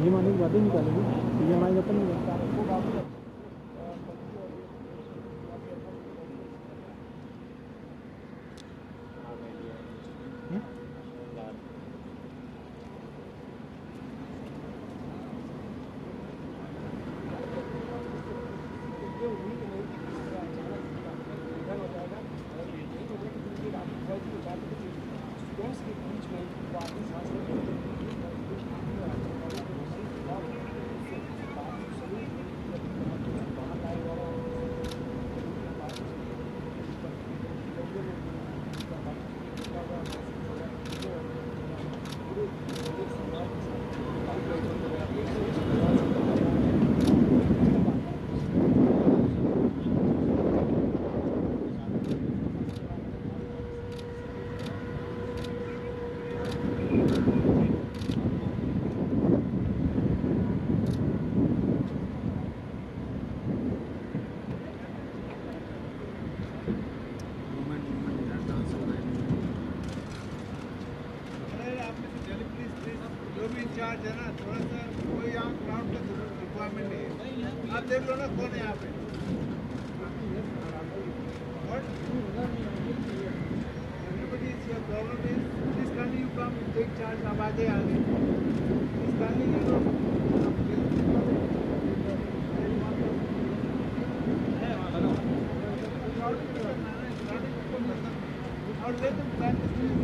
EMI की बातें निकालेंगे, EMI का अपन नहीं जो भी इंचार्ज है ना, थोड़ा सा कोई यहाँ क्राउड का रिक्वायरमेंट नहीं है। आप देख लो ना कौन है यहाँ पे। Everybody is here. Problem is, please kindly you come take charge. अब आ जाए आगे। Please kindly you know. और let them plan this thing.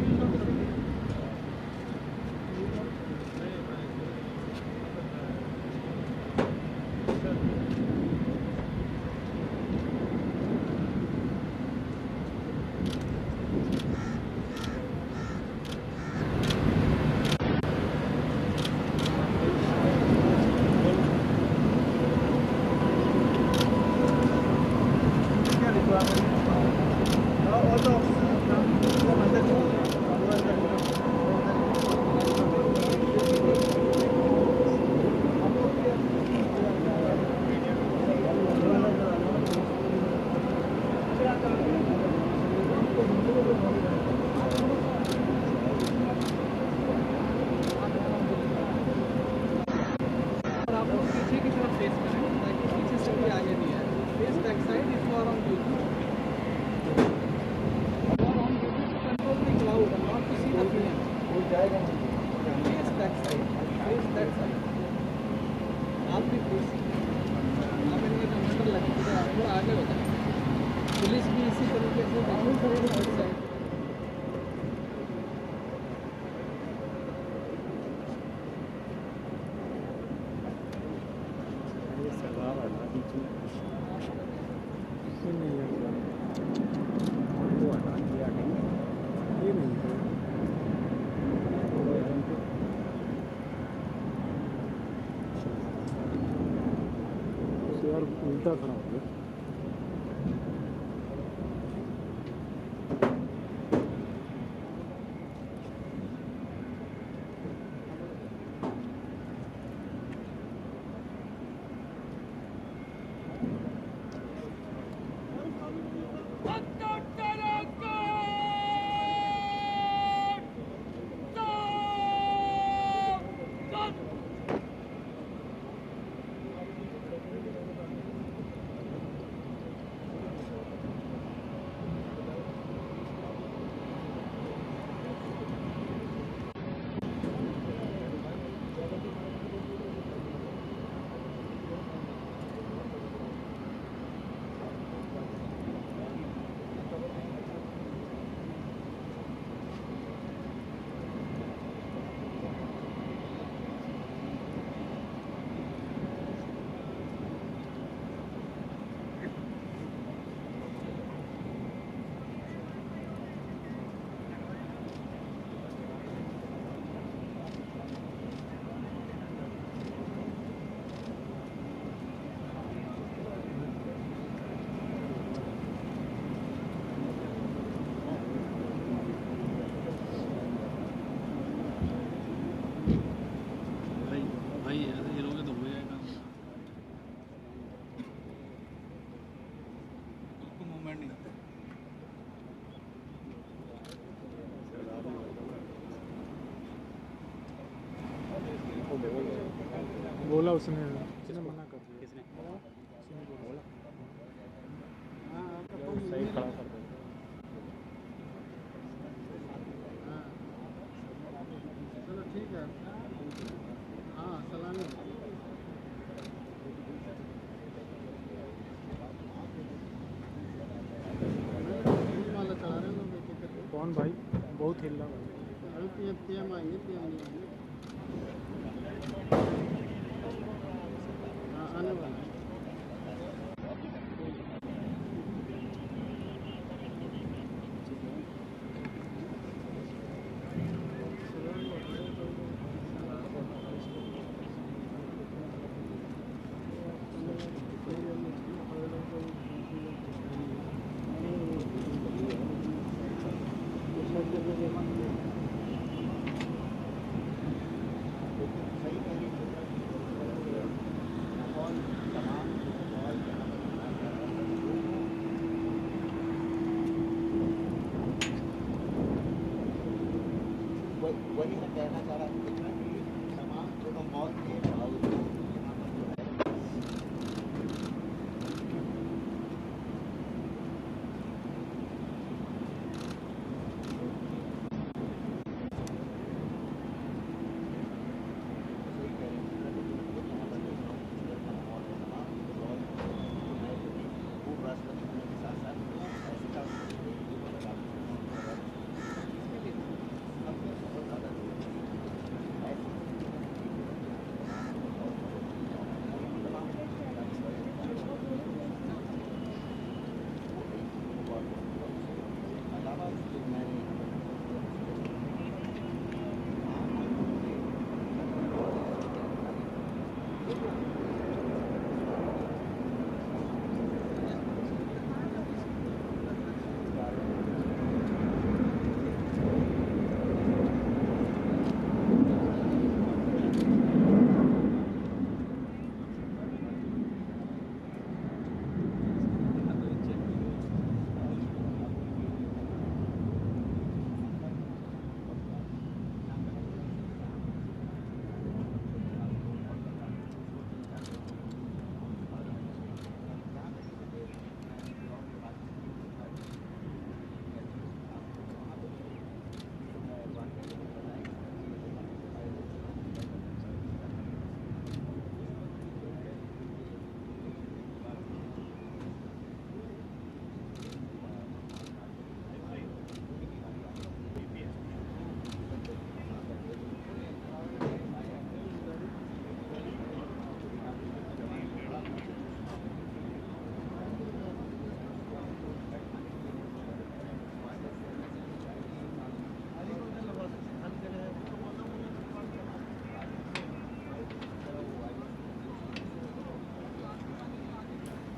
Police भी इसी तरीके से उल्टा खड़ा हो गया। बोला उसने मना कर दिया। किसने बोला सही खड़ा कर दो। चलो ठीक है। हाँ सलामी माला चला रहे हैं लोग। कौन भाई बहुत हिल रहा है। अभी पीएम आएंगे, पीएम नहीं आएंगे। हाँ आने वाला है। वही मैं कहना चाह रहा हूँ।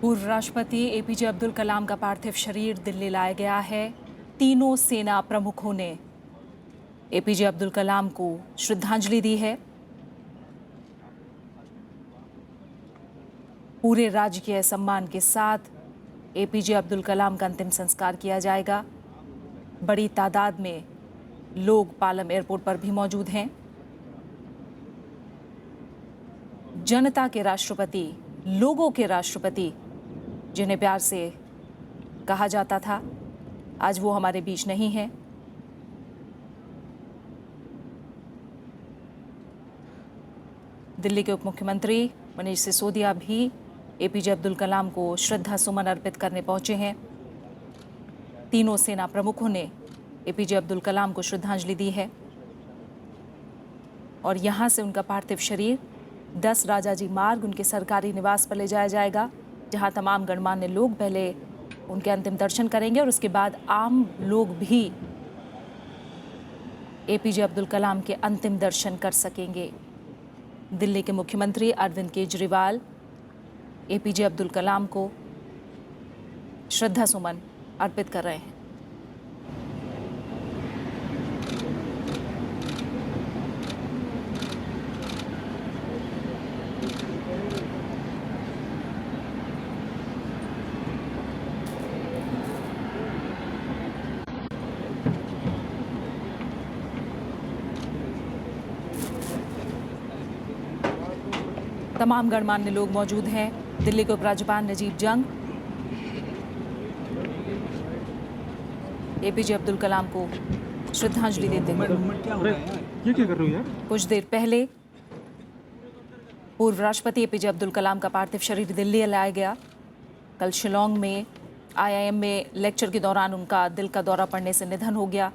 पूर्व राष्ट्रपति एपीजे अब्दुल कलाम का पार्थिव शरीर दिल्ली लाया गया है। तीनों सेना प्रमुखों ने एपीजे अब्दुल कलाम को श्रद्धांजलि दी है। पूरे राजकीय सम्मान के साथ एपीजे अब्दुल कलाम का अंतिम संस्कार किया जाएगा। बड़ी तादाद में लोग पालम एयरपोर्ट पर भी मौजूद हैं। जनता के राष्ट्रपति, लोगों के राष्ट्रपति जिन्हें प्यार से कहा जाता था, आज वो हमारे बीच नहीं है। दिल्ली के उप मुख्यमंत्री मनीष सिसोदिया भी एपीजे अब्दुल कलाम को श्रद्धा सुमन अर्पित करने पहुंचे हैं। तीनों सेना प्रमुखों ने एपीजे अब्दुल कलाम को श्रद्धांजलि दी है और यहां से उनका पार्थिव शरीर 10 राजाजी मार्ग उनके सरकारी निवास पर ले जाया जाएगा, जहां तमाम गणमान्य लोग पहले उनके अंतिम दर्शन करेंगे और उसके बाद आम लोग भी एपीजे अब्दुल कलाम के अंतिम दर्शन कर सकेंगे। दिल्ली के मुख्यमंत्री अरविंद केजरीवाल एपीजे अब्दुल कलाम को श्रद्धा सुमन अर्पित कर रहे हैं। तमाम गणमान्य लोग मौजूद हैं। दिल्ली के उपराज्यपाल नजीब जंग एपीजे अब्दुल कलाम को श्रद्धांजलि देते हुए ये क्या कर रही हो यार? कुछ देर पहले पूर्व राष्ट्रपति एपीजे अब्दुल कलाम का पार्थिव शरीर दिल्ली लाया गया। कल शिलोंग में आईआईएम में लेक्चर के दौरान उनका दिल का दौरा पड़ने से निधन हो गया,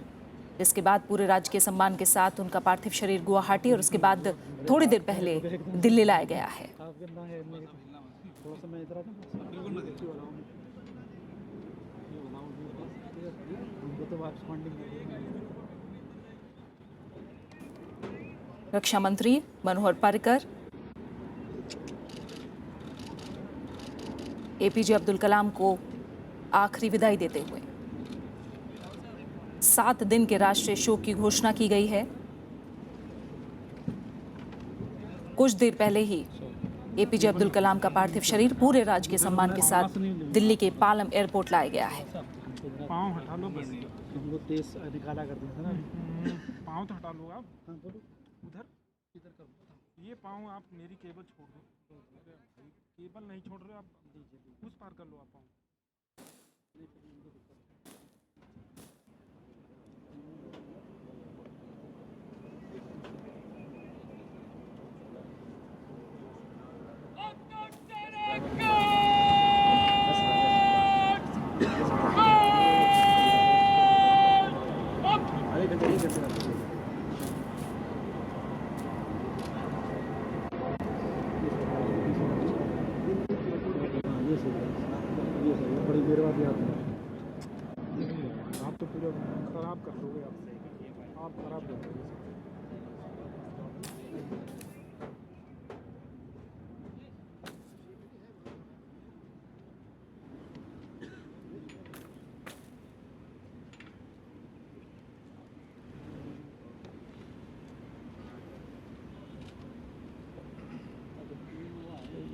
जिसके बाद पूरे राज्य के सम्मान के साथ उनका पार्थिव शरीर गुवाहाटी और उसके बाद थोड़ी देर पहले दिल्ली लाया गया है। रक्षा मंत्री मनोहर पर्रिकर एपीजे अब्दुल कलाम को आखिरी विदाई देते हुए 7 दिन के राष्ट्रीय शोक की घोषणा की गई है। कुछ देर पहले ही एपीजे अब्दुल कलाम का पार्थिव शरीर पूरे राजकीय सम्मान के साथ दिल्ली के पालम एयरपोर्ट लाया गया है। पाँव हटा लो बस। हम लोग तेज निकाला कर दिया था ना। पाँव तो हटा लो आप। उधर इधर कर दो। ये पाँव आप मेरी केबल छोड़ दो। केबल नहीं छोड़ रहे आप, उस पार कर लो आप पाँव। बड़ी देर बाद याद आप तो पूरा खराब कर दोगे। आप खराब कर दोगे।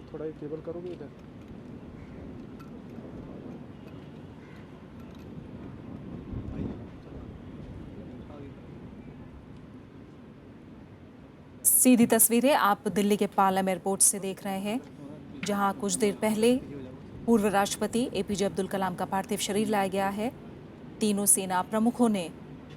थोड़ा ये केबल करोगे इधर। सीधी तस्वीरें आप दिल्ली के पालम एयरपोर्ट से देख रहे हैं, जहां कुछ देर पहले पूर्व राष्ट्रपति एपीजे अब्दुल कलाम का पार्थिव शरीर लाया गया है। तीनों सेना प्रमुखों ने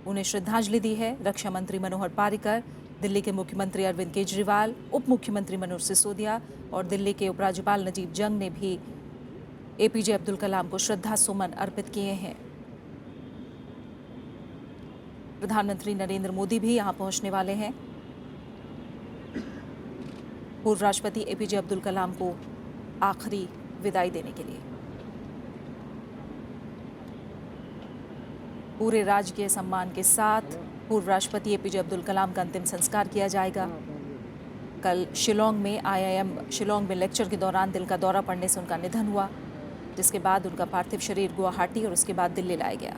उन्हें श्रद्धांजलि दी है। रक्षा मंत्री मनोहर पर्रिकर, दिल्ली के मुख्यमंत्री अरविंद केजरीवाल, उप मुख्यमंत्री मनोज सिसोदिया और दिल्ली के उपराज्यपाल नजीब जंग ने भी एपीजे अब्दुल कलाम को श्रद्धा सुमन अर्पित किए हैं। प्रधानमंत्री नरेंद्र मोदी भी यहां पहुंचने वाले हैं पूर्व राष्ट्रपति एपीजे अब्दुल कलाम को आखिरी विदाई देने के लिए। पूरे राजकीय सम्मान के साथ पूर्व राष्ट्रपति एपीजे अब्दुल कलाम का अंतिम संस्कार किया जाएगा। कल शिलोंग में आईआईएम शिलोंग में लेक्चर के दौरान दिल का दौरा पड़ने से उनका निधन हुआ। जिसके बाद उनका पार्थिव शरीर गुवाहाटी और उसके बाद दिल्ली लाया गया।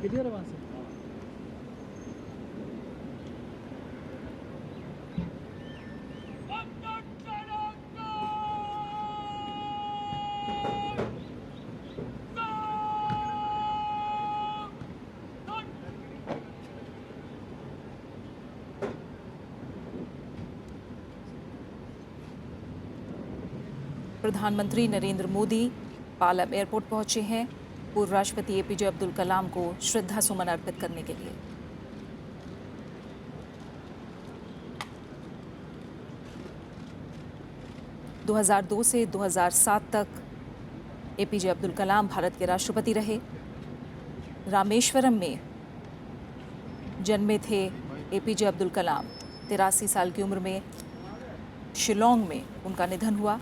क्लियर है वहाँ से। प्रधानमंत्री नरेंद्र मोदी पालम एयरपोर्ट पहुंचे हैं पूर्व राष्ट्रपति एपीजे अब्दुल कलाम को श्रद्धा सुमन अर्पित करने के लिए। – 2002 से 2007 तक एपीजे अब्दुल कलाम भारत के राष्ट्रपति रहे। रामेश्वरम में जन्मे थे एपीजे अब्दुल कलाम। 83 साल की उम्र में शिलोंग में उनका निधन हुआ।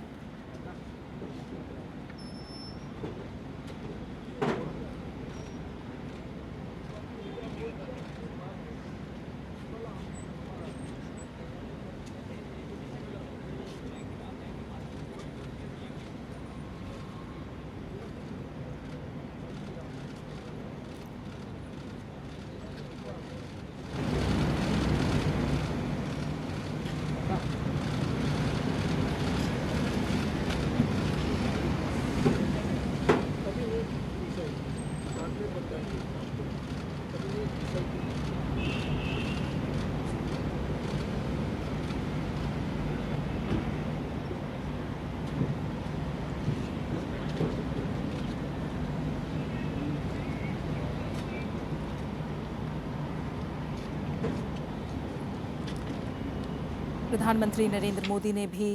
प्रधानमंत्री नरेंद्र मोदी ने भी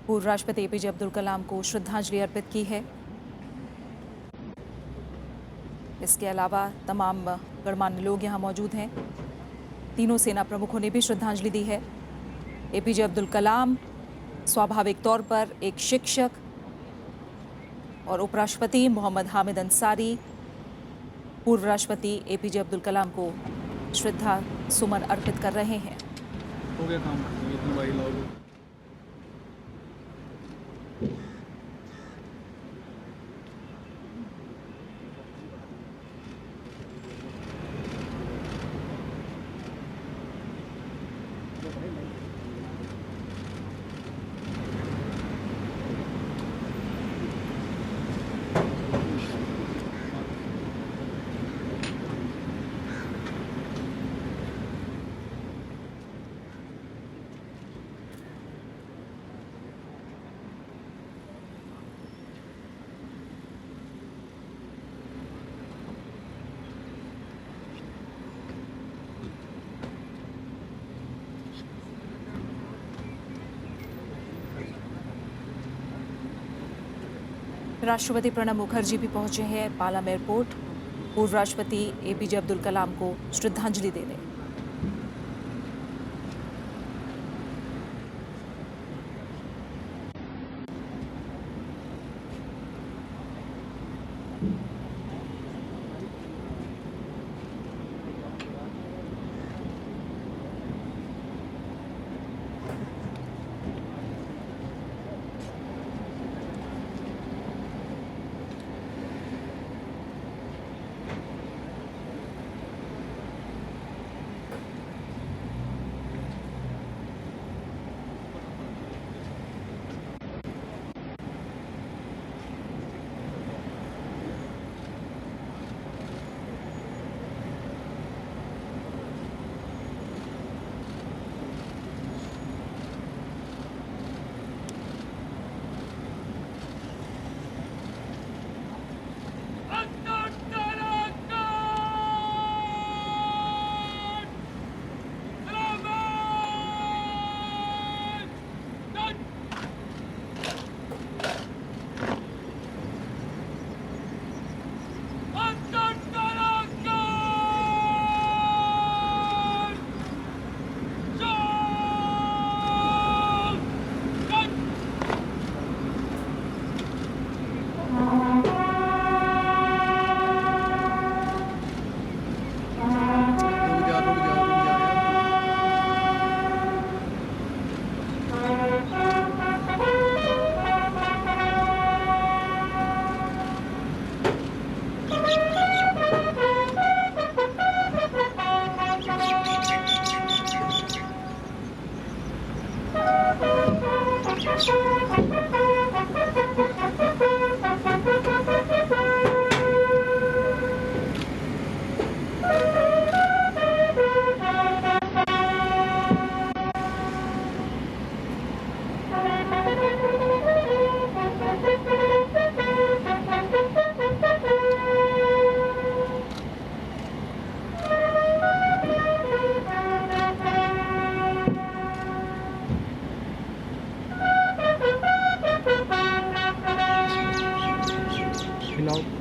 पूर्व राष्ट्रपति एपीजे अब्दुल कलाम को श्रद्धांजलि अर्पित की है। इसके अलावा तमाम गणमान्य लोग यहां मौजूद हैं। तीनों सेना प्रमुखों ने भी श्रद्धांजलि दी है। एपीजे अब्दुल कलाम स्वाभाविक तौर पर एक शिक्षक और उपराष्ट्रपति मोहम्मद हामिद अंसारी पूर्व राष्ट्रपति एपीजे अब्दुल कलाम को श्रद्धा सुमन अर्पित कर रहे हैं। हो गया काम, इतना भाई लाओगे। राष्ट्रपति प्रणब मुखर्जी भी पहुंचे हैं पालम एयरपोर्ट पूर्व राष्ट्रपति एपीजे अब्दुल कलाम को श्रद्धांजलि देने। जाओ।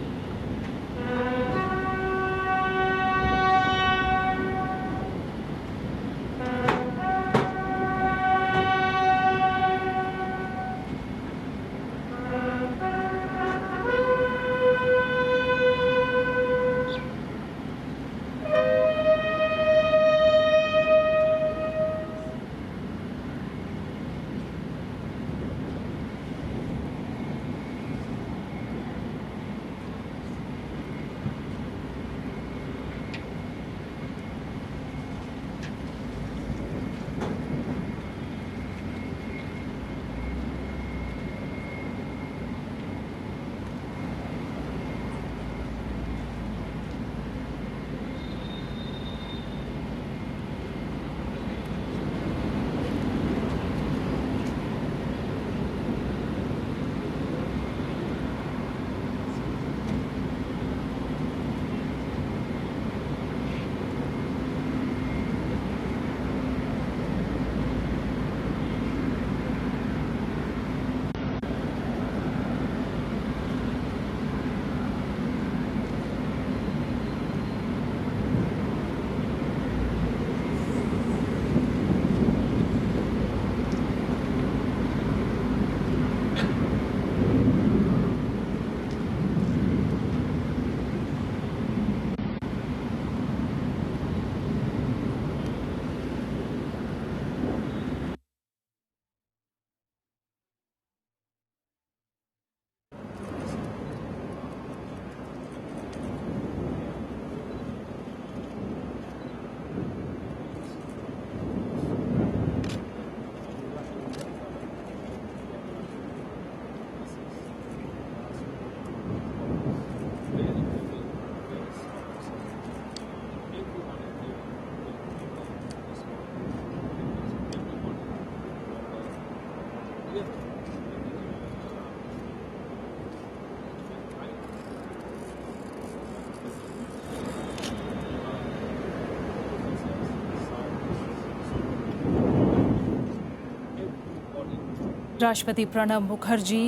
राष्ट्रपति प्रणब मुखर्जी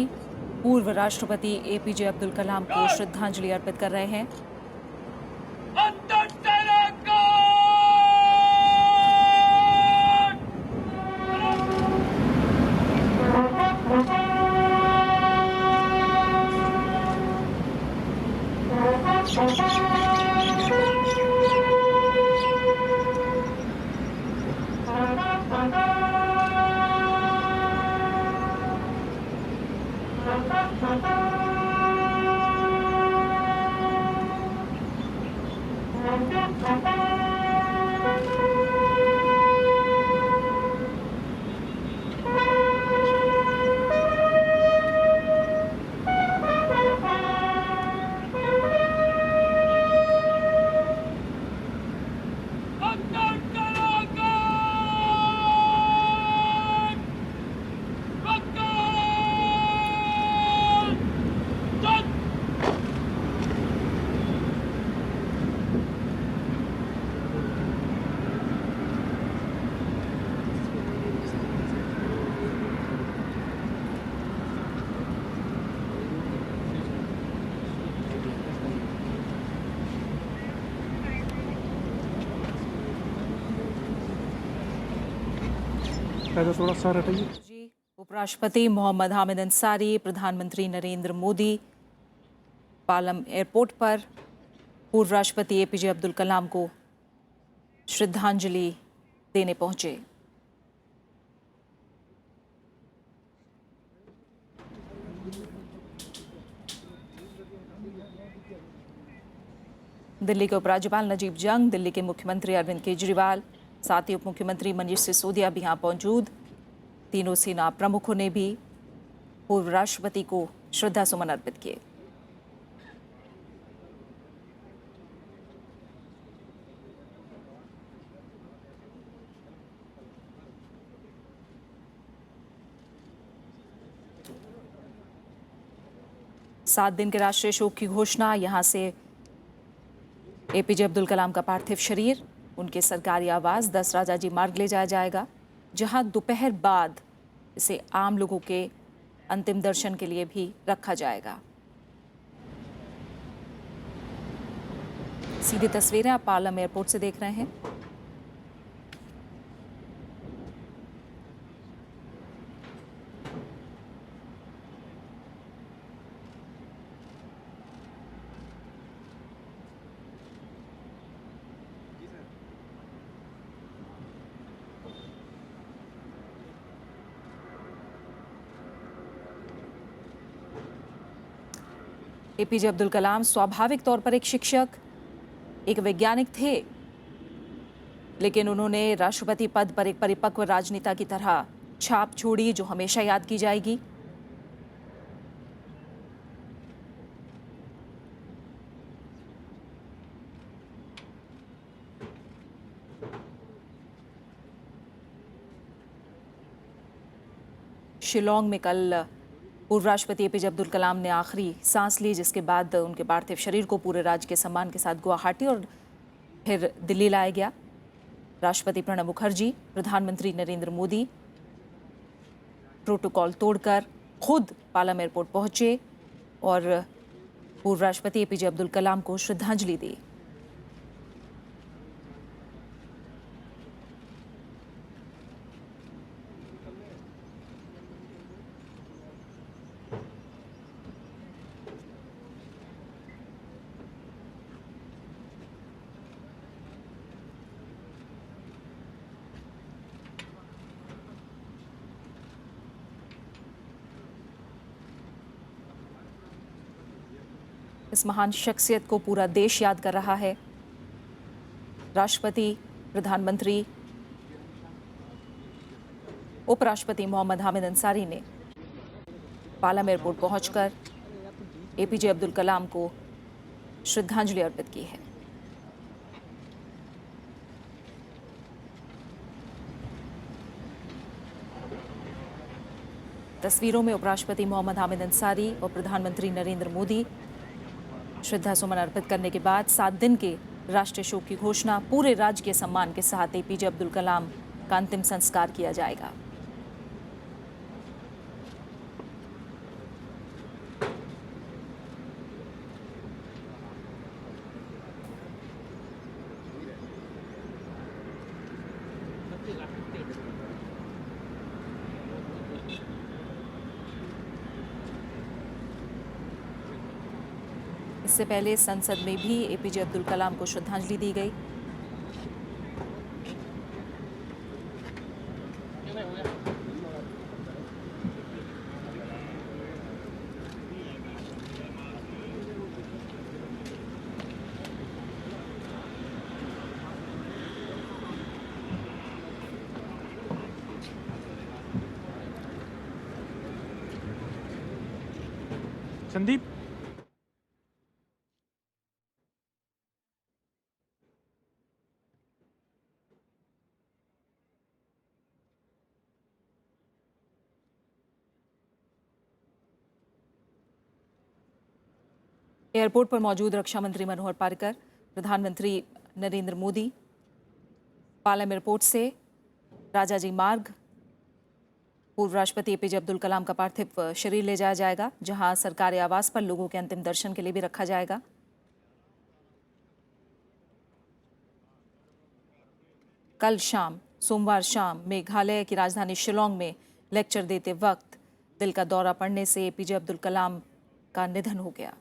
पूर्व राष्ट्रपति एपीजे अब्दुल कलाम को श्रद्धांजलि अर्पित कर रहे हैं। थोड़ा सा हटाइए। जी, उपराष्ट्रपति मोहम्मद हामिद अंसारी, प्रधानमंत्री नरेंद्र मोदी पालम एयरपोर्ट पर पूर्व राष्ट्रपति एपीजे अब्दुल कलाम को श्रद्धांजलि देने पहुंचे। दिल्ली के उपराज्यपाल नजीब जंग, दिल्ली के मुख्यमंत्री अरविंद केजरीवाल, साथ ही उप मुख्यमंत्री मनीष सिसोदिया भी यहाँ मौजूद। तीनों सेना प्रमुखों ने भी पूर्व राष्ट्रपति को श्रद्धा सुमन अर्पित किए। सात दिन के राष्ट्रीय शोक की घोषणा। यहाँ से एपीजे अब्दुल कलाम का पार्थिव शरीर उनके सरकारी आवास 10 राजाजी मार्ग ले जाया जाएगा, जहां दोपहर बाद इसे आम लोगों के अंतिम दर्शन के लिए भी रखा जाएगा। सीधी तस्वीरें आप पालम एयरपोर्ट से देख रहे हैं। एपीजे अब्दुल कलाम स्वाभाविक तौर पर एक शिक्षक, एक वैज्ञानिक थे, लेकिन उन्होंने राष्ट्रपति पद पर एक परिपक्व राजनेता की तरह छाप छोड़ी जो हमेशा याद की जाएगी। शिलोंग में कल पूर्व राष्ट्रपति एपीजे अब्दुल कलाम ने आखिरी सांस ली, जिसके बाद उनके पार्थिव शरीर को पूरे राजकीय सम्मान के साथ गुवाहाटी और फिर दिल्ली लाया गया। राष्ट्रपति प्रणब मुखर्जी, प्रधानमंत्री नरेंद्र मोदी प्रोटोकॉल तोड़कर खुद पालम एयरपोर्ट पहुंचे और पूर्व राष्ट्रपति एपीजे अब्दुल कलाम को श्रद्धांजलि दी। इस महान शख्सियत को पूरा देश याद कर रहा है। राष्ट्रपति, प्रधानमंत्री, उपराष्ट्रपति मोहम्मद हामिद अंसारी ने पालम एयरपोर्ट पहुंचकर एपीजे अब्दुल कलाम को श्रद्धांजलि अर्पित की है। तस्वीरों में उपराष्ट्रपति मोहम्मद हामिद अंसारी और प्रधानमंत्री नरेंद्र मोदी श्रद्धा सुमन अर्पित करने के बाद 7 दिन के राष्ट्रीय शोक की घोषणा। पूरे राजकीय सम्मान के साथ एपीजे अब्दुल कलाम का अंतिम संस्कार किया जाएगा। इससे पहले संसद में भी एपीजे अब्दुल कलाम को श्रद्धांजलि दी गई। संदीप, एयरपोर्ट पर मौजूद रक्षा मंत्री मनोहर पर्रिकर, प्रधानमंत्री नरेंद्र मोदी, पालम एयरपोर्ट से राजाजी मार्ग पूर्व राष्ट्रपति एपीजे अब्दुल कलाम का पार्थिव शरीर ले जाया जाएगा, जहां सरकारी आवास पर लोगों के अंतिम दर्शन के लिए भी रखा जाएगा। कल शाम, सोमवार शाम, मेघालय की राजधानी शिलोंग में लेक्चर देते वक्त दिल का दौरा पड़ने से एपीजे अब्दुल कलाम का निधन हो गया।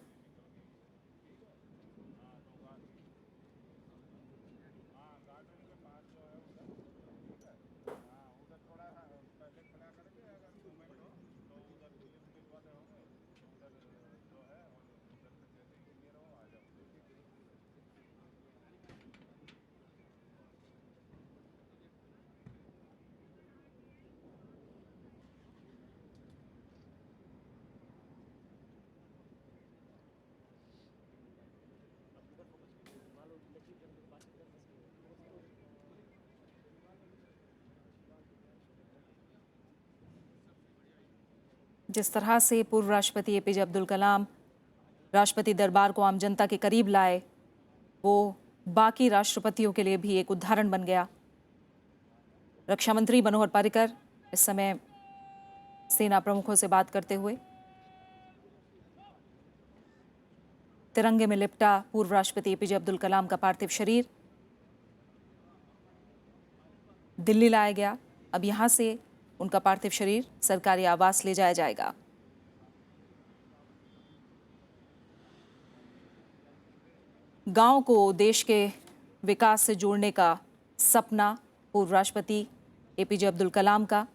जिस तरह से पूर्व राष्ट्रपति एपीजे अब्दुल कलाम राष्ट्रपति दरबार को आम जनता के करीब लाए, वो बाकी राष्ट्रपतियों के लिए भी एक उदाहरण बन गया। रक्षा मंत्री मनोहर पर्रिकर इस समय सेना प्रमुखों से बात करते हुए। तिरंगे में लिपटा पूर्व राष्ट्रपति एपीजे अब्दुल कलाम का पार्थिव शरीर दिल्ली लाया गया। अब यहां से उनका पार्थिव शरीर सरकारी आवास ले जाया जाएगा। गांव को देश के विकास से जोड़ने का सपना पूर्व राष्ट्रपति एपीजे अब्दुल कलाम का।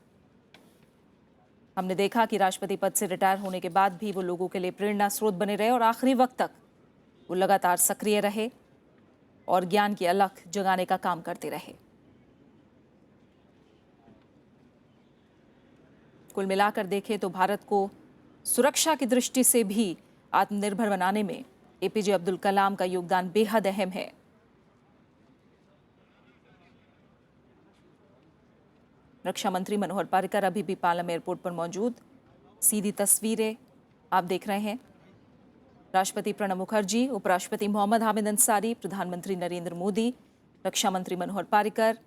हमने देखा कि राष्ट्रपति पद से रिटायर होने के बाद भी वो लोगों के लिए प्रेरणा स्रोत बने रहे और आखिरी वक्त तक वो लगातार सक्रिय रहे और ज्ञान की अलख जगाने का काम करते रहे। कुल मिलाकर देखें तो भारत को सुरक्षा की दृष्टि से भी आत्मनिर्भर बनाने में एपीजे अब्दुल कलाम का योगदान बेहद अहम है। रक्षा मंत्री मनोहर पर्रिकर अभी भी पालम एयरपोर्ट पर मौजूद। सीधी तस्वीरें आप देख रहे हैं। राष्ट्रपति प्रणब मुखर्जी, उपराष्ट्रपति मोहम्मद हामिद अंसारी, प्रधानमंत्री नरेंद्र मोदी, रक्षा मंत्री मनोहर पर्रिकर,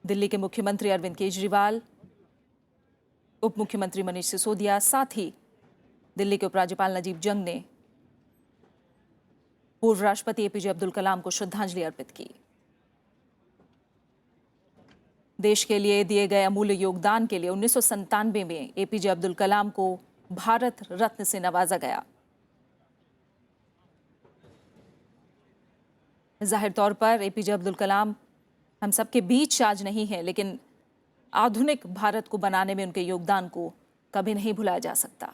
दिल्ली के मुख्यमंत्री अरविंद केजरीवाल, उप मुख्यमंत्री मनीष सिसोदिया, साथ ही दिल्ली के उपराज्यपाल नजीब जंग ने पूर्व राष्ट्रपति एपीजे अब्दुल कलाम को श्रद्धांजलि अर्पित की। देश के लिए दिए गए अमूल्य योगदान के लिए 1997 में एपीजे अब्दुल कलाम को भारत रत्न से नवाजा गया। जाहिर तौर पर एपीजे अब्दुल कलाम हम सबके बीच आज नहीं है, लेकिन आधुनिक भारत को बनाने में उनके योगदान को कभी नहीं भुलाया जा सकता।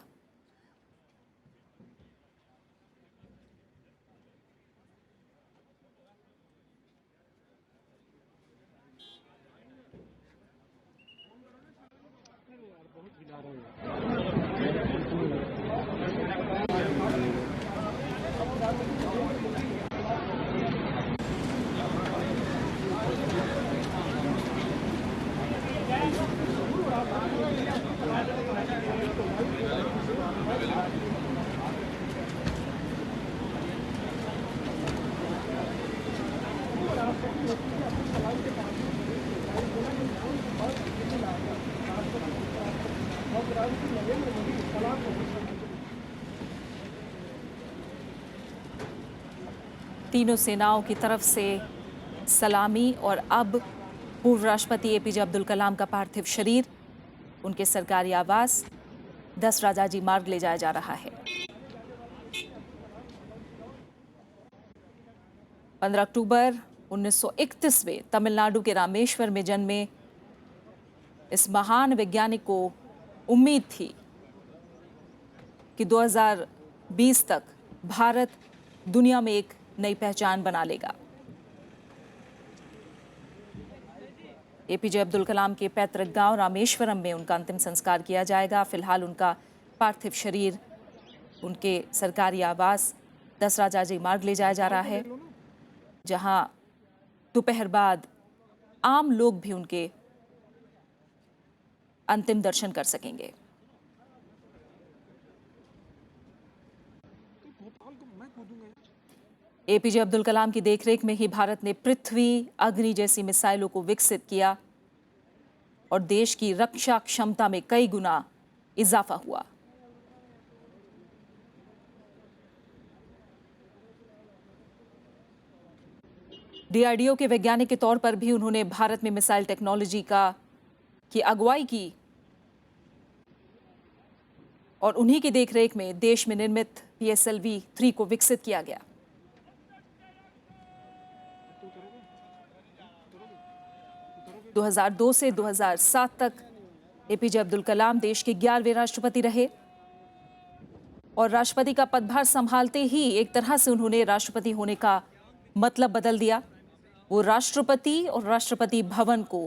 तीनों सेनाओं की तरफ से सलामी और अब पूर्व राष्ट्रपति एपीजे अब्दुल कलाम का पार्थिव शरीर उनके सरकारी आवास 10 राजाजी मार्ग ले जाया जा रहा है। 15 अक्टूबर 1931 में तमिलनाडु के रामेश्वर में जन्मे इस महान वैज्ञानिक को उम्मीद थी कि 2020 तक भारत दुनिया में एक नई पहचान बना लेगा। एपीजे अब्दुल कलाम के पैतृक गांव रामेश्वरम में उनका अंतिम संस्कार किया जाएगा। फिलहाल उनका पार्थिव शरीर उनके सरकारी आवास 10 राजाजी मार्ग ले जाया जा रहा है, जहां दोपहर बाद आम लोग भी उनके अंतिम दर्शन कर सकेंगे। एपीजे अब्दुल कलाम की देखरेख में ही भारत ने पृथ्वी, अग्नि जैसी मिसाइलों को विकसित किया और देश की रक्षा क्षमता में कई गुना इजाफा हुआ। डीआरडीओ के वैज्ञानिक के तौर पर भी उन्होंने भारत में मिसाइल टेक्नोलॉजी की अगुवाई की और उन्हीं की देखरेख में देश में निर्मित PSLV-3 को विकसित किया गया। दो 2002 से 2007 तक एपीजे अब्दुल कलाम देश के 11वें राष्ट्रपति रहे और राष्ट्रपति का पदभार संभालते ही एक तरह से उन्होंने राष्ट्रपति होने का मतलब बदल दिया। वो राष्ट्रपति और राष्ट्रपति भवन को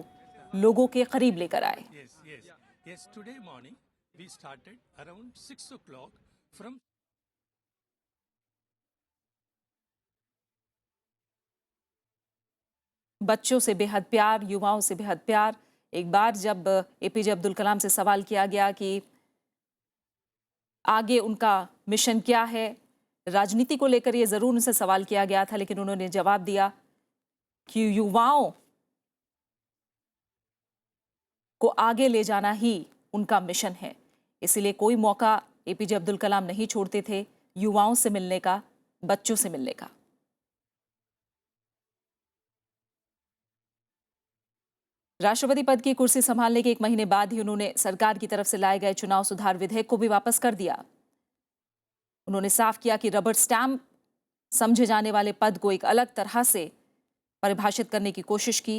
लोगों के करीब लेकर आए। Yes, today morning we started around 6 o'clock from बच्चों से बेहद प्यार, युवाओं से बेहद प्यार। एक बार जब एपीजे अब्दुल कलाम से सवाल किया गया कि आगे उनका मिशन क्या है, राजनीति को लेकर ये जरूर उनसे सवाल किया गया था, लेकिन उन्होंने जवाब दिया कि युवाओं को आगे ले जाना ही उनका मिशन है। इसलिए कोई मौका एपीजे अब्दुल कलाम नहीं छोड़ते थे। युवाओं से मिलने का, बच्चों से मिलने का। राष्ट्रपति पद की कुर्सी संभालने के 1 महीने बाद ही उन्होंने सरकार की तरफ से लाए गए चुनाव सुधार विधेयक को भी वापस कर दिया। उन्होंने साफ किया कि रबर स्टैंप समझे जाने वाले पद को एक अलग तरह से परिभाषित करने की कोशिश की।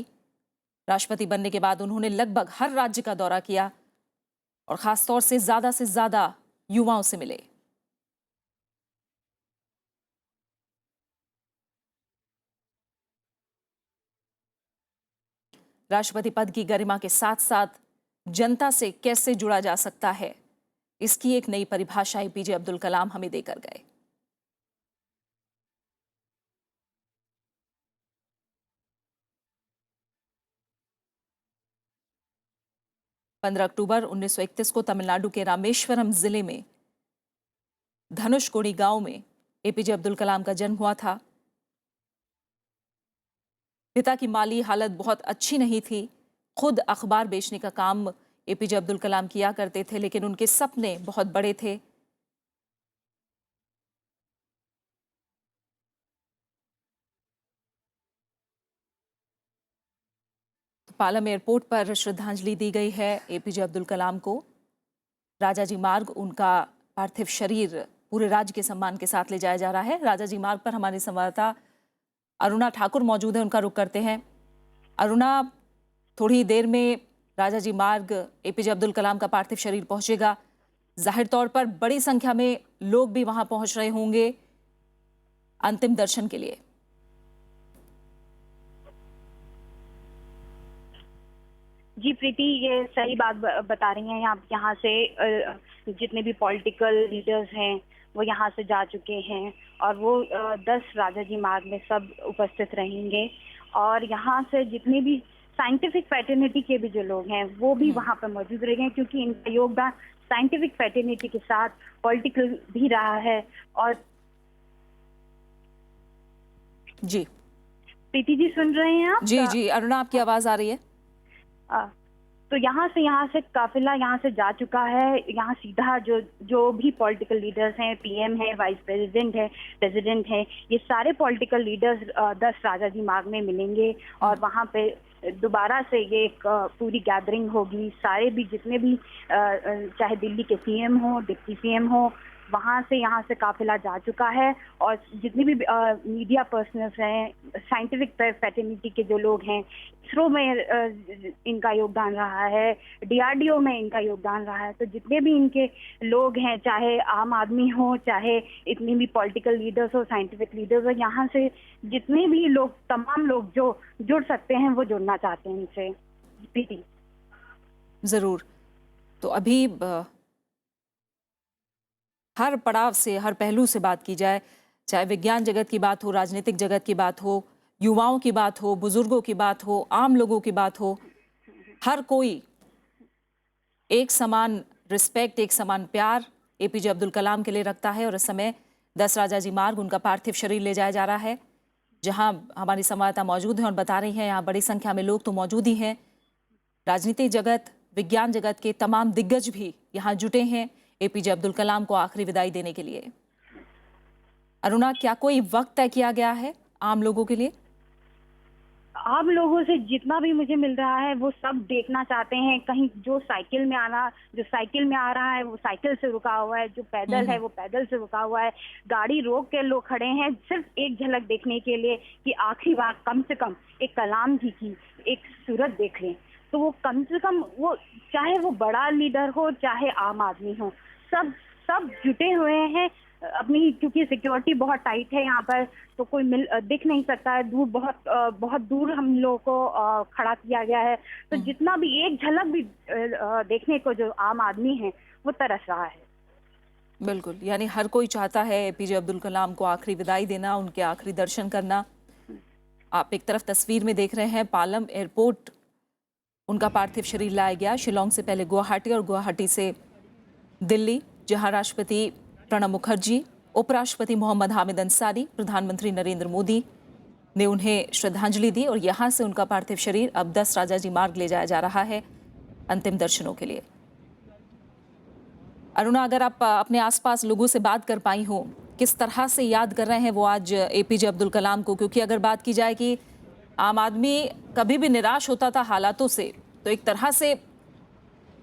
राष्ट्रपति बनने के बाद उन्होंने लगभग हर राज्य का दौरा किया और खासतौर से ज्यादा युवाओं से मिले। राष्ट्रपति पद की गरिमा के साथ साथ जनता से कैसे जुड़ा जा सकता है, इसकी एक नई परिभाषा एपीजे अब्दुल कलाम हमें देकर गए। अक्टूबर 1931 को तमिलनाडु के रामेश्वरम जिले में धनुषकोडी गांव में एपीजे अब्दुल कलाम का जन्म हुआ था। पिता की माली हालत बहुत अच्छी नहीं थी। खुद अखबार बेचने का काम एपीजे अब्दुल कलाम किया करते थे, लेकिन उनके सपने बहुत बड़े थे। पालम एयरपोर्ट पर श्रद्धांजलि दी गई है एपीजे अब्दुल कलाम को। राजाजी मार्ग उनका पार्थिव शरीर पूरे राज्य के सम्मान के साथ ले जाया जा रहा है। राजाजी मार्ग पर हमारे संवाददाता अरुणा ठाकुर मौजूद है, उनका रुख करते हैं। अरुणा, थोड़ी देर में राजाजी मार्ग एपीजे अब्दुल कलाम का पार्थिव शरीर पहुंचेगा। जाहिर तौर पर बड़ी संख्या में लोग भी वहां पहुंच रहे होंगे अंतिम दर्शन के लिए। जी प्रीति, ये सही बात बता रही हैं। यहाँ से जितने भी पॉलिटिकल लीडर्स हैं वो यहाँ से जा चुके हैं और वो 10 राजाजी मार्ग में सब उपस्थित रहेंगे। और यहाँ से जितने भी साइंटिफिक फैटर्निटी के भी जो लोग हैं वो भी वहाँ पर मौजूद रहेंगे, क्योंकि इनका योगदान साइंटिफिक फैटर्निटी के साथ पॉलिटिकल भी रहा है। और जी प्रीति जी, सुन रहे हैं आप? जी अरुणा, आपकी आवाज आ रही है। तो यहाँ से काफिला यहाँ से जा चुका है। यहाँ सीधा जो भी पॉलिटिकल लीडर्स हैं, पीएम है, वाइस प्रेसिडेंट है, प्रेसिडेंट है, ये सारे पॉलिटिकल लीडर्स 10 राजाजी मार्ग में मिलेंगे और वहाँ पे दोबारा से ये एक पूरी गैदरिंग होगी। सारे भी जितने भी चाहे दिल्ली के सीएम हो, डिप्टी सीएम हो, वहाँ से यहाँ से काफिला जा चुका है। और जितने भी मीडिया पर्सनल्स हैं, साइंटिफिक फैटर्निटी के जो लोग हैं, इसरो में इनका योगदान रहा है, डीआरडीओ में इनका योगदान रहा है। तो जितने भी इनके लोग हैं, चाहे आम आदमी हो, चाहे इतने भी पॉलिटिकल लीडर्स हो, साइंटिफिक लीडर्स हो, यहाँ से जितने भी लोग, तमाम लोग जो जुड़ सकते हैं वो जुड़ना चाहते हैं इनसे। प्रीति, जरूर। तो अभी हर पड़ाव से, हर पहलू से बात की जाए, चाहे विज्ञान जगत की बात हो, राजनीतिक जगत की बात हो, युवाओं की बात हो, बुजुर्गों की बात हो, आम लोगों की बात हो, हर कोई एक समान रिस्पेक्ट, एक समान प्यार एपीजे अब्दुल कलाम के लिए रखता है। और इस समय 10 राजाजी मार्ग उनका पार्थिव शरीर ले जाया जा रहा है, जहां हमारी संवाददाता मौजूद हैं और बता रही हैं यहाँ बड़ी संख्या में लोग तो मौजूद ही हैं। राजनीतिक जगत, विज्ञान जगत के तमाम दिग्गज भी यहाँ जुटे हैं एपीजे अब्दुल कलाम को आखिरी विदाई देने के लिए। अरुणा, क्या कोई वक्त तय किया गया है आम लोगों के लिए? आम लोगों से जितना भी मुझे मिल रहा है वो सब देखना चाहते हैं। कहीं जो साइकिल में आ रहा है वो साइकिल से रुका हुआ है, जो पैदल है वो पैदल से रुका हुआ है। गाड़ी रोक के लोग खड़े हैं सिर्फ एक झलक देखने के लिए कि आखिरी बार कम से कम एक कलाम जी की एक सूरत देख लें। तो वो कम से कम, वो चाहे वो बड़ा लीडर हो चाहे आम आदमी हो, सब जुटे हुए हैं अपनी, क्योंकि सिक्योरिटी बहुत टाइट है यहाँ पर, तो कोई दिख नहीं सकता है। बहुत दूर हम लोगों को खड़ा किया गया है। तो जितना भी एक झलक भी देखने को जो आम आदमी है वो तरस रहा है। बिल्कुल, यानी हर कोई चाहता है एपीजे अब्दुल कलाम को आखिरी विदाई देना, उनके आखिरी दर्शन करना। आप एक तरफ तस्वीर में देख रहे हैं पालम एयरपोर्ट उनका पार्थिव शरीर लाया गया। शिलोंग से पहले गुवाहाटी और गुवाहाटी से दिल्ली, जहां राष्ट्रपति प्रणब मुखर्जी, उपराष्ट्रपति मोहम्मद हामिद अंसारी, प्रधानमंत्री नरेंद्र मोदी ने उन्हें श्रद्धांजलि दी और यहां से उनका पार्थिव शरीर अब 10 राजाजी मार्ग ले जाया जा रहा है अंतिम दर्शनों के लिए। अरुणा, अगर आप अपने आसपास लोगों से बात कर पाई हो किस तरह से याद कर रहे हैं वो आज एपीजे अब्दुल कलाम को, क्योंकि अगर बात की जाए कि आम आदमी कभी भी निराश होता था हालातों से, तो एक तरह से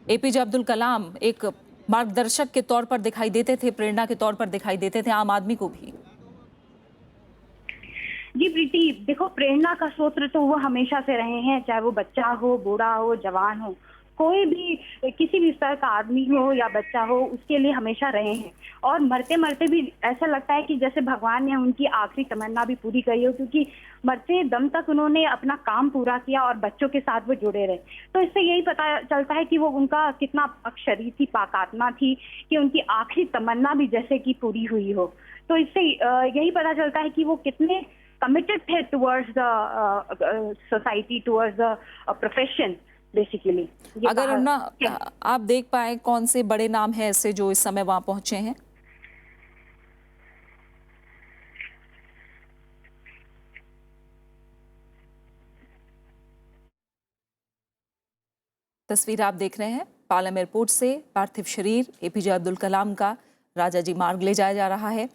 एपीजे अब्दुल कलाम एक मार्गदर्शक के तौर पर दिखाई देते थे, प्रेरणा के तौर पर दिखाई देते थे आम आदमी को भी। जी प्रीति, देखो प्रेरणा का स्रोत तो वो हमेशा से रहे हैं, चाहे वो बच्चा हो, बूढ़ा हो, जवान हो, कोई भी किसी भी स्तर का आदमी हो या बच्चा हो, उसके लिए हमेशा रहे हैं। और मरते मरते भी ऐसा लगता है कि जैसे भगवान ने उनकी आखिरी तमन्ना भी पूरी करी हो, क्योंकि मरते दम तक उन्होंने अपना काम पूरा किया और बच्चों के साथ वो जुड़े रहे। तो इससे यही पता चलता है कि वो उनका कितना पाक शरीर थी, पाक आत्मा थी, कि उनकी आखिरी तमन्ना भी जैसे कि पूरी हुई हो। तो इससे यही पता चलता है कि वो कितने committed थे towards the society, towards the profession basically। अगर ना आप देख पाए कौन से बड़े नाम हैं ऐसे जो इस समय वहां पहुंचे हैं? तस्वीर आप देख रहे हैं पालम एयरपोर्ट से पार्थिव शरीर एपीजे अब्दुल कलाम का राजाजी मार्ग ले जाया जा रहा है।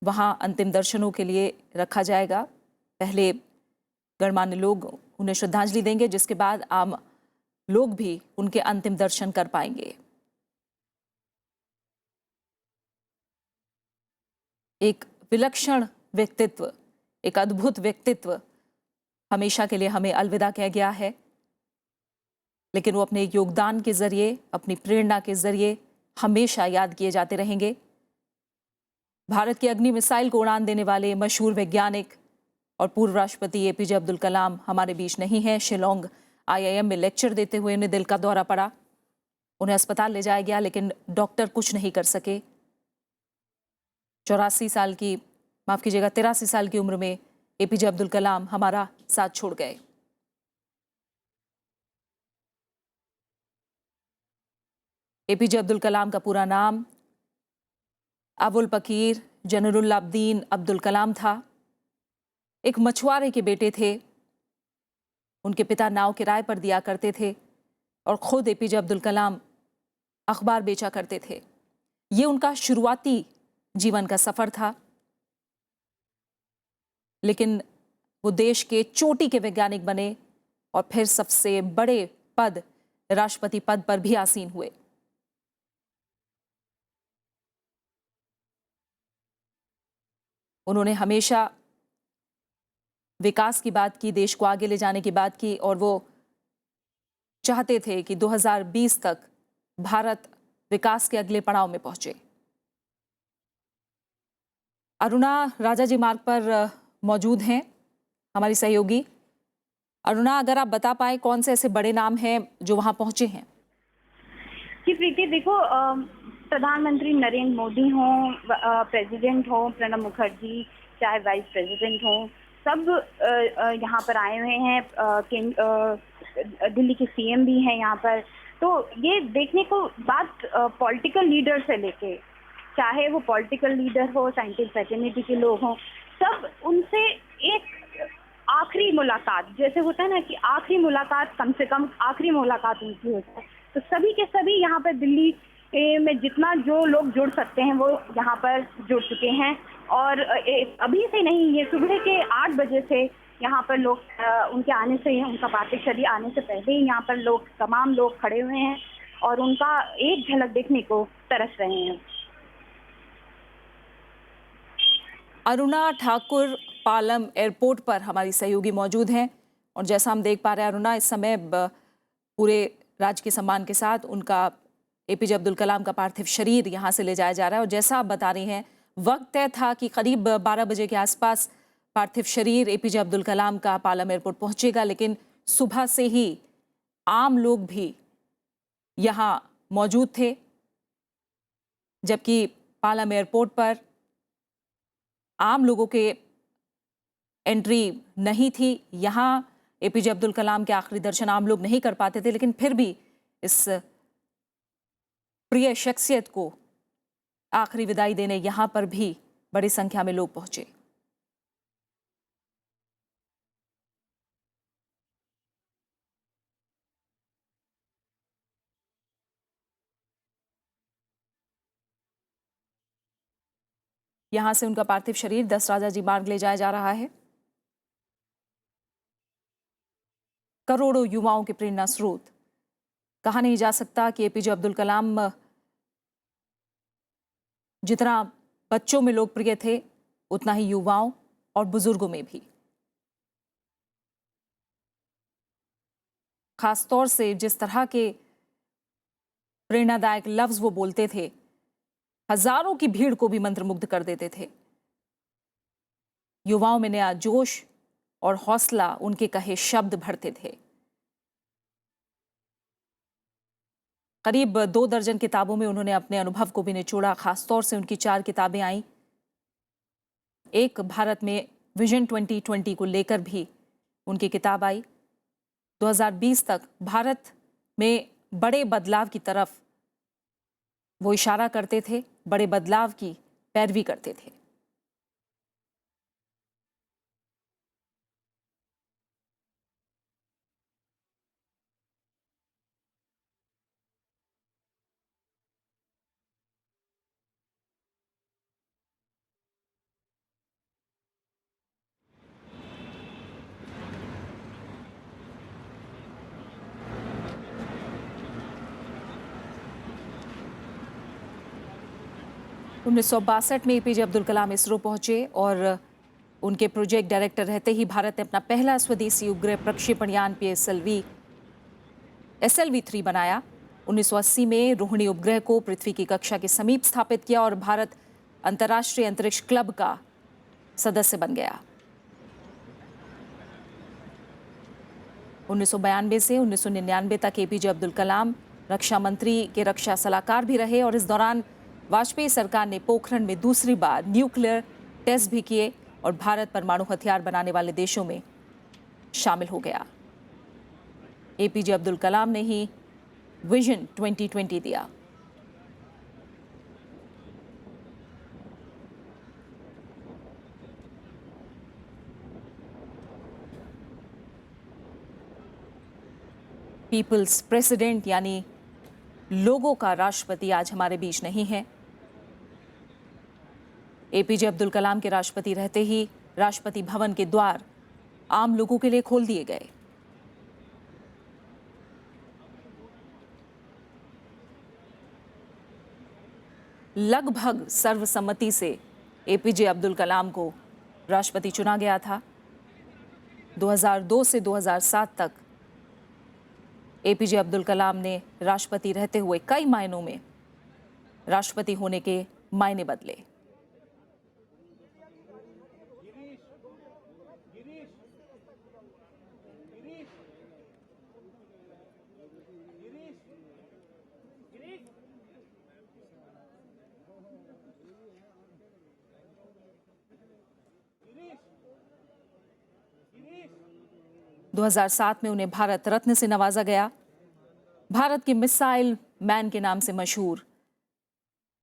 वहां अंतिम दर्शनों के लिए रखा जाएगा। पहले गणमान्य लोग उन्हें श्रद्धांजलि देंगे, जिसके बाद आम लोग भी उनके अंतिम दर्शन कर पाएंगे। एक विलक्षण व्यक्तित्व, एक अद्भुत व्यक्तित्व हमेशा के लिए हमें अलविदा कह गया है, लेकिन वो अपने योगदान के जरिए, अपनी प्रेरणा के जरिए हमेशा याद किए जाते रहेंगे। भारत की अग्नि मिसाइल को उड़ान देने वाले मशहूर वैज्ञानिक और पूर्व राष्ट्रपति एपीजे अब्दुल कलाम हमारे बीच नहीं है। शिलोंग आईआईएम में लेक्चर देते हुए उन्हें दिल का दौरा पड़ा, उन्हें अस्पताल ले जाया गया, लेकिन डॉक्टर कुछ नहीं कर सके। 83 साल की, माफ कीजिएगा 83 साल की उम्र में एपीजे अब्दुल कलाम हमारा साथ छोड़ गए। एपीजे अब्दुल कलाम का पूरा नाम अबुल पकीर जनरुल अब्दीन अब्दुल कलाम था। एक मछुआरे के बेटे थे। उनके पिता नाव किराए पर दिया करते थे और खुद एपीजे अब्दुल कलाम अखबार बेचा करते थे। ये उनका शुरुआती जीवन का सफर था, लेकिन वो देश के चोटी के वैज्ञानिक बने और फिर सबसे बड़े पद, राष्ट्रपति पद पर भी आसीन हुए। उन्होंने हमेशा विकास की बात की, देश को आगे ले जाने की बात की, और वो चाहते थे कि 2020 तक भारत विकास के अगले पड़ाव में पहुंचे। अरुणा राजाजी मार्ग पर मौजूद हैं हमारी सहयोगी। अरुणा, अगर आप बता पाए कौन से ऐसे बड़े नाम हैं जो वहां पहुंचे हैं? जी प्रीति, देखो प्रधानमंत्री नरेंद्र मोदी हों, प्रेसिडेंट हों प्रणब मुखर्जी, चाहे वाइस प्रेसिडेंट हों, सब यहाँ पर आए हुए हैं। दिल्ली के सीएम भी हैं यहाँ पर। तो ये देखने को बात पॉलिटिकल लीडर से लेके, चाहे वो पॉलिटिकल लीडर हो, साइंटिस्ट फ्रेटर्निटी के लोग हों, सब उनसे एक आखिरी मुलाकात, जैसे होता है ना कि आखिरी मुलाकात, कम से कम आखिरी मुलाकात उनकी होती है। तो सभी के सभी यहाँ पर दिल्ली में जितना जो लोग जुड़ सकते हैं वो यहाँ पर जुड़ चुके हैं। और अभी से नहीं, ये सुबह के 8 बजे से यहाँ पर लोग उनके आने से, उनका पार्थिव शरीर आने से पहले ही यहाँ पर लोग, तमाम लोग खड़े हुए हैं और उनका एक झलक देखने को तरस रहे हैं। अरुणा ठाकुर पालम एयरपोर्ट पर हमारी सहयोगी मौजूद हैं, और जैसा हम देख पा रहे हैं अरुणा, इस समय पूरे राजकीय सम्मान के साथ उनका एपीजे अब्दुल कलाम का पार्थिव शरीर यहाँ से ले जाया जा रहा है। और जैसा आप बता रही हैं, वक्त तय था कि करीब 12 बजे के आसपास पार्थिव शरीर एपीजे अब्दुल कलाम का पालम एयरपोर्ट पहुंचेगा, लेकिन सुबह से ही आम लोग भी यहाँ मौजूद थे, जबकि पालम एयरपोर्ट पर आम लोगों के एंट्री नहीं थी। यहाँ एपीजे अब्दुल कलाम के आखिरी दर्शन आम लोग नहीं कर पाते थे, लेकिन फिर भी इस प्रिय शख्सियत को आखिरी विदाई देने यहाँ पर भी बड़ी संख्या में लोग पहुंचे। यहां से उनका पार्थिव शरीर 10 राजाजी मार्ग ले जाया जा रहा है। करोड़ों युवाओं के प्रेरणा स्रोत। कहा नहीं जा सकता कि एपीजे अब्दुल कलाम जितना बच्चों में लोकप्रिय थे, उतना ही युवाओं और बुजुर्गों में भी। खासतौर से जिस तरह के प्रेरणादायक लफ्ज वो बोलते थे, हजारों की भीड़ को भी मंत्रमुग्ध कर देते थे। युवाओं में नया जोश और हौसला उनके कहे शब्द भरते थे। करीब 2 दर्जन किताबों में उन्होंने अपने अनुभव को भी निचोड़ा। खासतौर से उनकी 4 किताबें आईं। एक भारत में विजन 2020 को लेकर भी उनकी किताब आई। 2020 तक भारत में बड़े बदलाव की तरफ वो इशारा करते थे, बड़े बदलाव की पैरवी करते थे। उन्नीस सौ 62 में एपीजे अब्दुल कलाम इसरो पहुंचे और उनके प्रोजेक्ट डायरेक्टर रहते ही भारत ने अपना पहला स्वदेशी उपग्रह प्रक्षेपण यान SLV-3 बनाया। 1980 में रोहिणी उपग्रह को पृथ्वी की कक्षा के समीप स्थापित किया और भारत अंतर्राष्ट्रीय अंतरिक्ष क्लब का सदस्य बन गया। 1992 से 1999 तक एपीजे अब्दुल कलाम रक्षा मंत्री के रक्षा सलाहकार भी रहे और इस दौरान वाजपेयी सरकार ने पोखरण में दूसरी बार न्यूक्लियर टेस्ट भी किए और भारत परमाणु हथियार बनाने वाले देशों में शामिल हो गया। एपीजे अब्दुल कलाम ने ही विजन 2020 दिया। पीपल्स प्रेसिडेंट यानी लोगों का राष्ट्रपति आज हमारे बीच नहीं है। एपीजे अब्दुल कलाम के राष्ट्रपति रहते ही राष्ट्रपति भवन के द्वार आम लोगों के लिए खोल दिए गए। लगभग सर्वसम्मति से एपीजे अब्दुल कलाम को राष्ट्रपति चुना गया था। 2002 से 2007 तक एपीजे अब्दुल कलाम ने राष्ट्रपति रहते हुए कई मायनों में राष्ट्रपति होने के मायने बदले। दो 2007 में उन्हें भारत रत्न से नवाजा गया। भारत के मिसाइल मैन के नाम से मशहूर।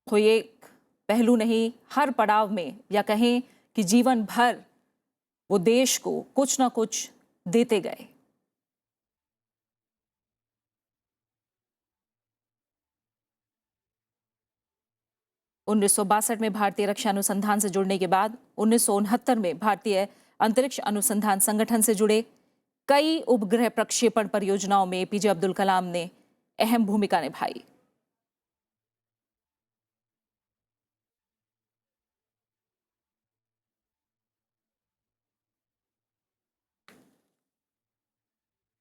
कोई एक पहलू नहीं, हर पड़ाव में या कहें कि जीवन भर वो देश को कुछ ना कुछ देते गए। उन्नीस में भारतीय रक्षा अनुसंधान से जुड़ने के बाद 1969 में भारतीय अंतरिक्ष अनुसंधान संगठन से जुड़े। कई उपग्रह प्रक्षेपण परियोजनाओं में एपीजे अब्दुल कलाम ने अहम भूमिका निभाई।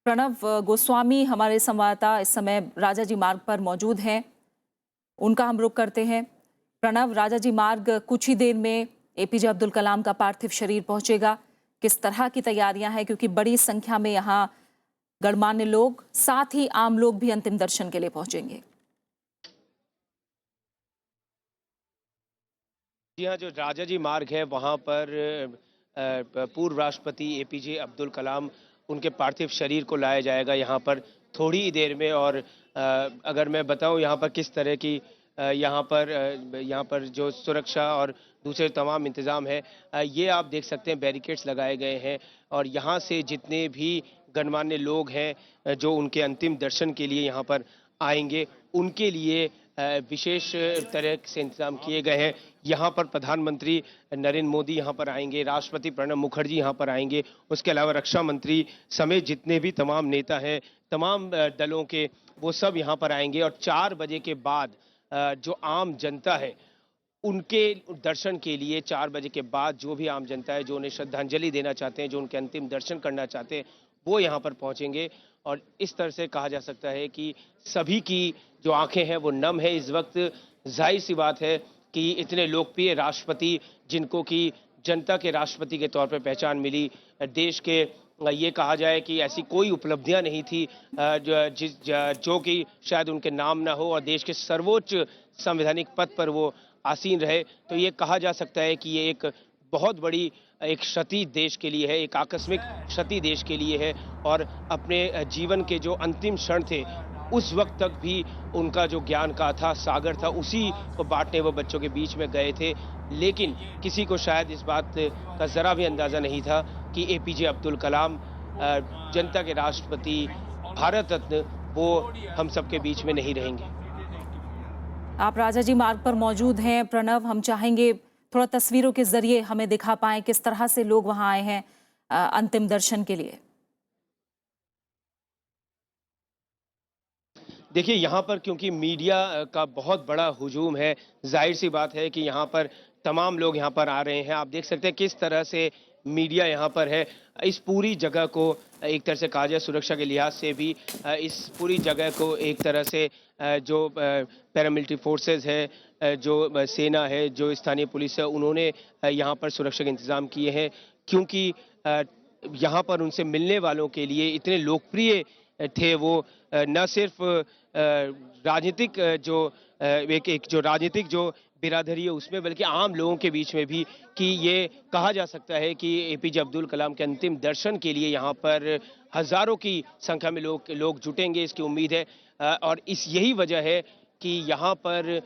प्रणव गोस्वामी हमारे संवाददाता इस समय राजाजी मार्ग पर मौजूद हैं, उनका हम रुख करते हैं। प्रणव, राजाजी मार्ग कुछ ही देर में एपीजे अब्दुल कलाम का पार्थिव शरीर पहुंचेगा। किस तरह की तैयारियां हैं, क्योंकि बड़ी संख्या में यहाँ गणमान्य लोग, साथ ही आम लोग भी अंतिम दर्शन के लिए पहुंचेंगे। जी हाँ, जो राजाजी मार्ग है वहाँ पर पूर्व राष्ट्रपति एपीजे अब्दुल कलाम उनके पार्थिव शरीर को लाया जाएगा यहाँ पर थोड़ी ही देर में। और अगर मैं बताऊँ यहाँ पर किस तरह की यहाँ पर जो सुरक्षा और दूसरे तमाम इंतज़ाम है, ये आप देख सकते हैं बैरिकेड्स लगाए गए हैं और यहाँ से जितने भी गणमान्य लोग हैं जो उनके अंतिम दर्शन के लिए यहाँ पर आएंगे, उनके लिए विशेष तरह से इंतजाम किए गए हैं। यहाँ पर प्रधानमंत्री नरेंद्र मोदी यहाँ पर आएंगे, राष्ट्रपति प्रणब मुखर्जी यहाँ पर आएंगे, उसके अलावा रक्षा मंत्री समेत जितने भी तमाम नेता हैं, तमाम दलों के, वो सब यहाँ पर आएंगे। और 4 बजे के बाद जो आम जनता है उनके दर्शन के लिए 4 बजे के बाद जो भी आम जनता है, जो उन्हें श्रद्धांजलि देना चाहते हैं, जो उनके अंतिम दर्शन करना चाहते हैं, वो यहाँ पर पहुँचेंगे। और इस तरह से कहा जा सकता है कि सभी की जो आंखें हैं वो नम है इस वक्त। जाहिर सी बात है कि इतने लोकप्रिय राष्ट्रपति, जिनको कि जनता के राष्ट्रपति के तौर पर पहचान मिली, देश के ये कहा जाए कि ऐसी कोई उपलब्धियां नहीं थी जो कि शायद उनके नाम ना हो, और देश के सर्वोच्च संवैधानिक पद पर वो आसीन रहे, तो ये कहा जा सकता है कि ये एक बहुत बड़ी एक क्षति देश के लिए है, एक आकस्मिक क्षति देश के लिए है। और अपने जीवन के जो अंतिम क्षण थे उस वक्त तक भी उनका जो ज्ञान का अथाह सागर था, उसी को बांटने वो बच्चों के बीच में गए थे। लेकिन किसी को शायद इस बात का जरा भी अंदाजा नहीं था कि एपीजे अब्दुल कलाम, जनता के राष्ट्रपति, भारत रत्न, वो हम सबके बीच में नहीं रहेंगे। आप राजाजी मार्ग पर मौजूद हैं प्रणव, हम चाहेंगे थोड़ा तस्वीरों के जरिए हमें दिखा पाएं किस तरह से लोग वहां आए हैं अंतिम दर्शन के लिए। देखिए, यहाँ पर क्योंकि मीडिया का बहुत बड़ा हुजूम है, जाहिर सी बात है कि यहाँ पर तमाम लोग यहाँ पर आ रहे हैं। आप देख सकते हैं किस तरह से मीडिया यहाँ पर है। इस पूरी जगह को एक तरह से कहा जाए, सुरक्षा के लिहाज से भी इस पूरी जगह को एक तरह से जो पैरामिलिट्री फोर्सेस है, जो सेना है, जो स्थानीय पुलिस है, उन्होंने यहाँ पर सुरक्षा के इंतजाम किए हैं। क्योंकि यहाँ पर उनसे मिलने वालों के लिए इतने लोकप्रिय थे वो, न सिर्फ राजनीतिक जो एक जो राजनीतिक जो बिरादरी है उसमें, बल्कि आम लोगों के बीच में भी, कि ये कहा जा सकता है कि एपीजे अब्दुल कलाम के अंतिम दर्शन के लिए यहाँ पर हजारों की संख्या में लोग जुटेंगे, इसकी उम्मीद है। और यही वजह है कि यहाँ पर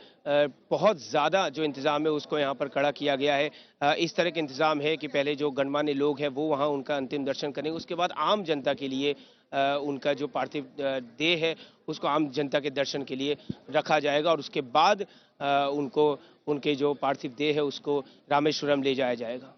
बहुत ज़्यादा जो इंतज़ाम है उसको यहाँ पर खड़ा किया गया है। इस तरह के इंतज़ाम है कि पहले जो गणमान्य लोग हैं वो वहाँ उनका अंतिम दर्शन करेंगे, उसके बाद आम जनता के लिए उनका जो पार्थिव देह है उसको आम जनता के दर्शन के लिए रखा जाएगा, और उसके बाद उनको उनके जो पार्थिव देह है उसको रामेश्वरम ले जाया जाएगा।